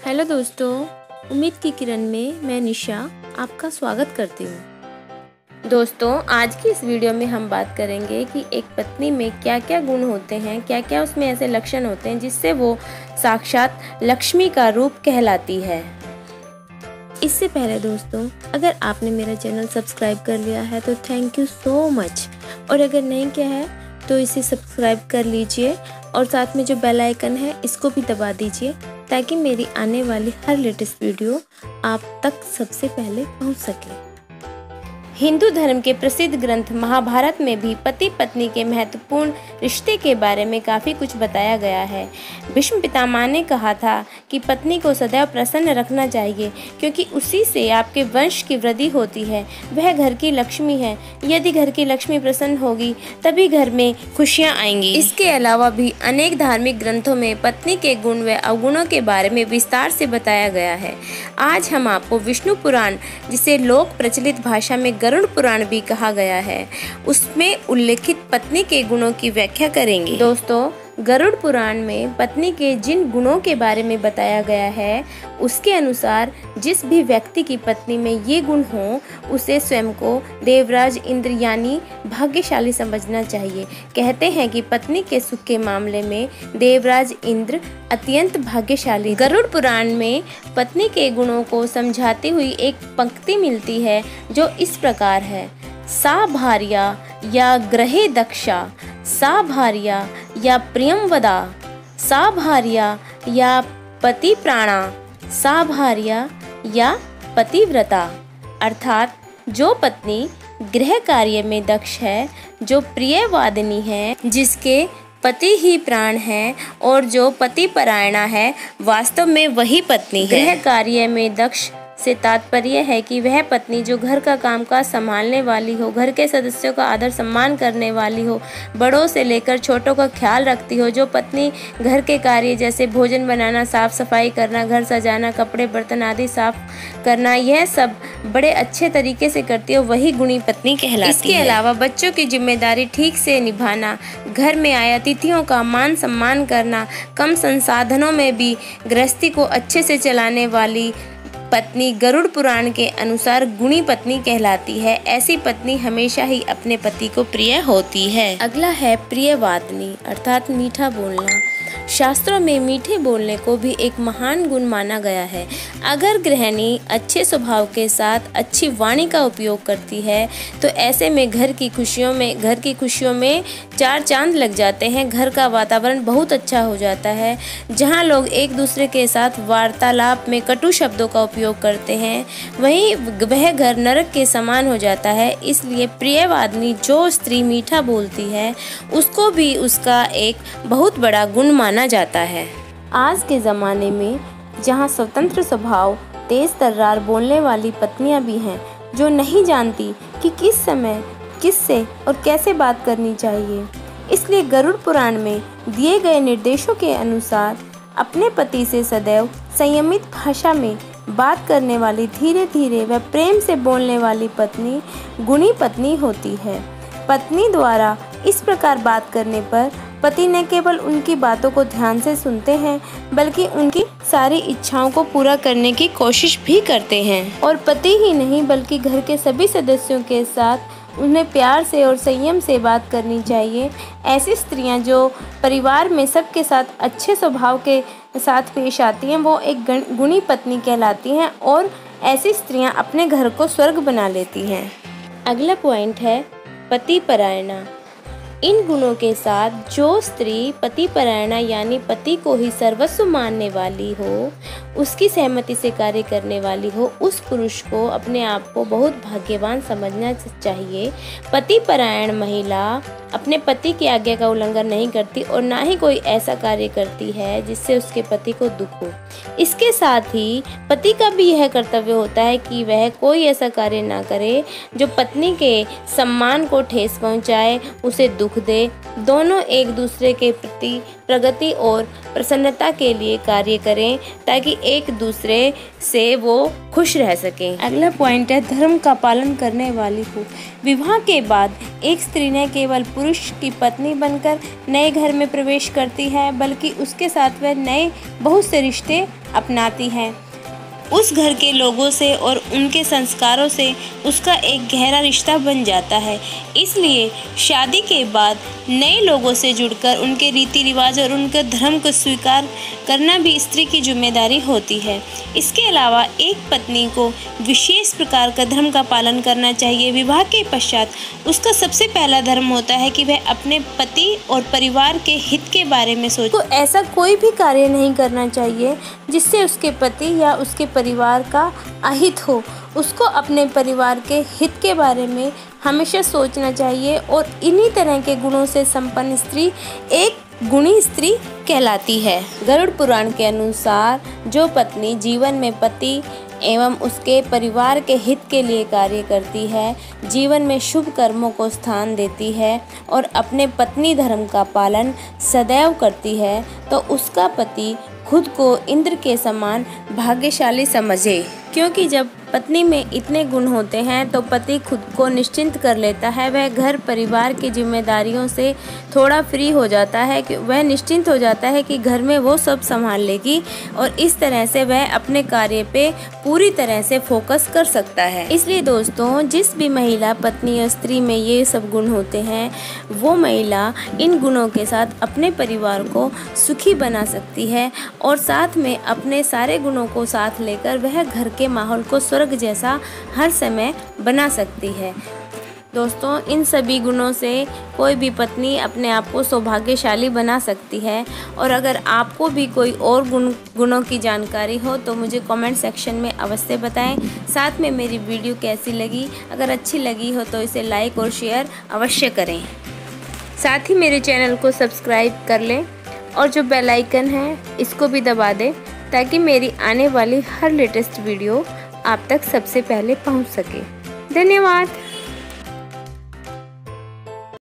Hello दोस्तों, उम्मीद की किरण में मैं निशा आपका स्वागत करती हूँ। दोस्तों, आज की इस वीडियो में हम बात करेंगे कि एक पत्नी में क्या क्या गुण होते हैं, क्या क्या उसमें ऐसे लक्षण होते हैं जिससे वो साक्षात लक्ष्मी का रूप कहलाती है। इससे पहले दोस्तों, अगर आपने मेरा चैनल सब्सक्राइब कर लिया है तो थैंक यू सो मच, और अगर नहीं किया है तो इसे सब्सक्राइब कर लीजिए और साथ में जो बेल आइकन है इसको भी दबा दीजिए ताकि मेरी आने वाली हर लेटेस्ट वीडियो आप तक सबसे पहले पहुंच सके। हिंदू धर्म के प्रसिद्ध ग्रंथ महाभारत में भी पति पत्नी के महत्वपूर्ण रिश्ते के बारे में काफ़ी कुछ बताया गया है। भीष्म पितामह ने कहा था कि पत्नी को सदैव प्रसन्न रखना चाहिए क्योंकि उसी से आपके वंश की वृद्धि होती है। वह घर की लक्ष्मी है। यदि घर की लक्ष्मी प्रसन्न होगी तभी घर में खुशियाँ आएंगी। इसके अलावा भी अनेक धार्मिक ग्रंथों में पत्नी के गुण व अवगुणों के बारे में विस्तार से बताया गया है। आज हम आपको विष्णु पुराण, जिसे लोक प्रचलित भाषा में गरुड़ पुराण भी कहा गया है, उसमें उल्लेखित पत्नी के गुणों की व्याख्या करेंगे। दोस्तों, गरुड़ पुराण में पत्नी के जिन गुणों के बारे में बताया गया है उसके अनुसार जिस भी व्यक्ति की पत्नी में ये गुण हो उसे स्वयं को देवराज इंद्र यानी भाग्यशाली समझना चाहिए। कहते हैं कि पत्नी के सुख के मामले में देवराज इंद्र अत्यंत भाग्यशाली। गरुड़ पुराण में पत्नी के गुणों को समझाती हुई एक पंक्ति मिलती है जो इस प्रकार है: सा भार्या या ग्रहे दक्षा, सा भार्या या प्रियंवदा, सा भार्या या पति प्राणा, सा भार्या या पतिव्रता। अर्थात जो पत्नी गृह कार्य में दक्ष है, जो प्रियवादिनी है, जिसके पति ही प्राण है और जो पति परायणा है, वास्तव में वही पत्नी है। गृह कार्य में दक्ष से तात्पर्य है कि वह पत्नी जो घर का कामकाज संभालने वाली हो, घर के सदस्यों का आदर सम्मान करने वाली हो, बड़ों से लेकर छोटों का ख्याल रखती हो। जो पत्नी घर के कार्य जैसे भोजन बनाना, साफ सफाई करना, घर सजाना, कपड़े बर्तन आदि साफ करना, यह सब बड़े अच्छे तरीके से करती हो, वही गुणी पत्नी कहलाती है। इसके अलावा बच्चों की जिम्मेदारी ठीक से निभाना, घर में आए अतिथियों का मान सम्मान करना, कम संसाधनों में भी गृहस्थी को अच्छे से चलाने वाली पत्नी गरुड़ पुराण के अनुसार गुणी पत्नी कहलाती है। ऐसी पत्नी हमेशा ही अपने पति को प्रिय होती है। अगला है प्रियवादिनी, अर्थात मीठा बोलना। शास्त्रों में मीठे बोलने को भी एक महान गुण माना गया है। अगर गृहिणी अच्छे स्वभाव के साथ अच्छी वाणी का उपयोग करती है तो ऐसे में घर की खुशियों में चार चांद लग जाते हैं। घर का वातावरण बहुत अच्छा हो जाता है। जहां लोग एक दूसरे के साथ वार्तालाप में कटु शब्दों का उपयोग करते हैं, वहीं वह घर नरक के समान हो जाता है। इसलिए प्रियवादिनी जो स्त्री मीठा बोलती है उसको भी उसका एक बहुत बड़ा गुण माना जाता है। आज के ज़माने में जहां स्वतंत्र स्वभाव, तेज तर्रार बोलने वाली पत्नियां भी हैं जो नहीं जानती कि किस समय किससे और कैसे बात करनी चाहिए, इसलिए गरुड़ पुराण में दिए गए निर्देशों के अनुसार अपने पति से सदैव संयमित भाषा में बात करने वाली, धीरे धीरे व प्रेम से बोलने वाली पत्नी गुणी पत्नी होती है। पत्नी द्वारा इस प्रकार बात करने पर पति न केवल उनकी बातों को ध्यान से सुनते हैं बल्कि उनकी सारी इच्छाओं को पूरा करने की कोशिश भी करते हैं। और पति ही नहीं बल्कि घर के सभी सदस्यों के साथ उन्हें प्यार से और संयम से बात करनी चाहिए। ऐसी स्त्रियां जो परिवार में सबके साथ अच्छे स्वभाव के साथ पेश आती हैं वो एक गुणी पत्नी कहलाती हैं और ऐसी स्त्रियां अपने घर को स्वर्ग बना लेती हैं। अगला पॉइंट है पति परायणा। इन गुणों के साथ जो स्त्री पति परायणा यानी पति को ही सर्वस्व मानने वाली हो, उसकी सहमति से कार्य करने वाली हो, उस पुरुष को अपने आप को बहुत भाग्यवान समझना चाहिए। पति परायण महिला अपने पति की आज्ञा का उल्लंघन नहीं करती और ना ही कोई ऐसा कार्य करती है जिससे उसके पति को दुख हो। इसके साथ ही पति का भी यह कर्तव्य होता है कि वह कोई ऐसा कार्य ना करे जो पत्नी के सम्मान को ठेस पहुंचाए, उसे दुख दे। दोनों एक दूसरे के प्रति प्रगति और प्रसन्नता के लिए कार्य करें ताकि एक दूसरे से वो खुश रह सकें। अगला पॉइंट है धर्म का पालन करने वाली हो। विवाह के बाद एक स्त्री न केवल पुरुष की पत्नी बनकर नए घर में प्रवेश करती है बल्कि उसके साथ वह नए बहुत से रिश्ते अपनाती है, उस घर के लोगों से और उनके संस्कारों से उसका एक गहरा रिश्ता बन जाता है। इसलिए शादी के बाद नए लोगों से जुड़कर उनके रीति रिवाज और उनके धर्म को स्वीकार करना भी स्त्री की जिम्मेदारी होती है। इसके अलावा एक पत्नी को विशेष प्रकार का धर्म का पालन करना चाहिए। विवाह के पश्चात उसका सबसे पहला धर्म होता है कि वह अपने पति और परिवार के हित के बारे में सोचे। तो ऐसा कोई भी कार्य नहीं करना चाहिए जिससे उसके पति या उसके परिवार का अहित हो। उसको अपने परिवार के हित के बारे में हमेशा सोचना चाहिए और इन्हीं तरह के गुणों से संपन्न स्त्री एक गुणी स्त्री कहलाती है। गरुड़ पुराण के अनुसार जो पत्नी जीवन में पति एवं उसके परिवार के हित के लिए कार्य करती है, जीवन में शुभ कर्मों को स्थान देती है और अपने पत्नी धर्म का पालन सदैव करती है, तो उसका पति खुद को इंद्र के समान भाग्यशाली समझे। क्योंकि जब पत्नी में इतने गुण होते हैं तो पति खुद को निश्चिंत कर लेता है। वह घर परिवार की जिम्मेदारियों से थोड़ा फ्री हो जाता है कि वह निश्चिंत हो जाता है कि घर में वो सब संभाल लेगी और इस तरह से वह अपने कार्य पे पूरी तरह से फोकस कर सकता है। इसलिए दोस्तों, जिस भी महिला पत्नी या स्त्री में ये सब गुण होते हैं, वो महिला इन गुणों के साथ अपने परिवार को सुखी बना सकती है और साथ में अपने सारे गुणों को साथ लेकर वह घर के माहौल को स्वर्ग जैसा हर समय बना सकती है। दोस्तों, इन सभी गुणों से कोई भी पत्नी अपने आप को सौभाग्यशाली बना सकती है। और अगर आपको भी कोई और गुणों की जानकारी हो तो मुझे कमेंट सेक्शन में अवश्य बताएं। साथ में मेरी वीडियो कैसी लगी, अगर अच्छी लगी हो तो इसे लाइक और शेयर अवश्य करें। साथ ही मेरे चैनल को सब्सक्राइब कर लें और जो बेल आइकन है इसको भी दबा दें ताकि मेरी आने वाली हर लेटेस्ट वीडियो आप तक सबसे पहले पहुंच सके। धन्यवाद।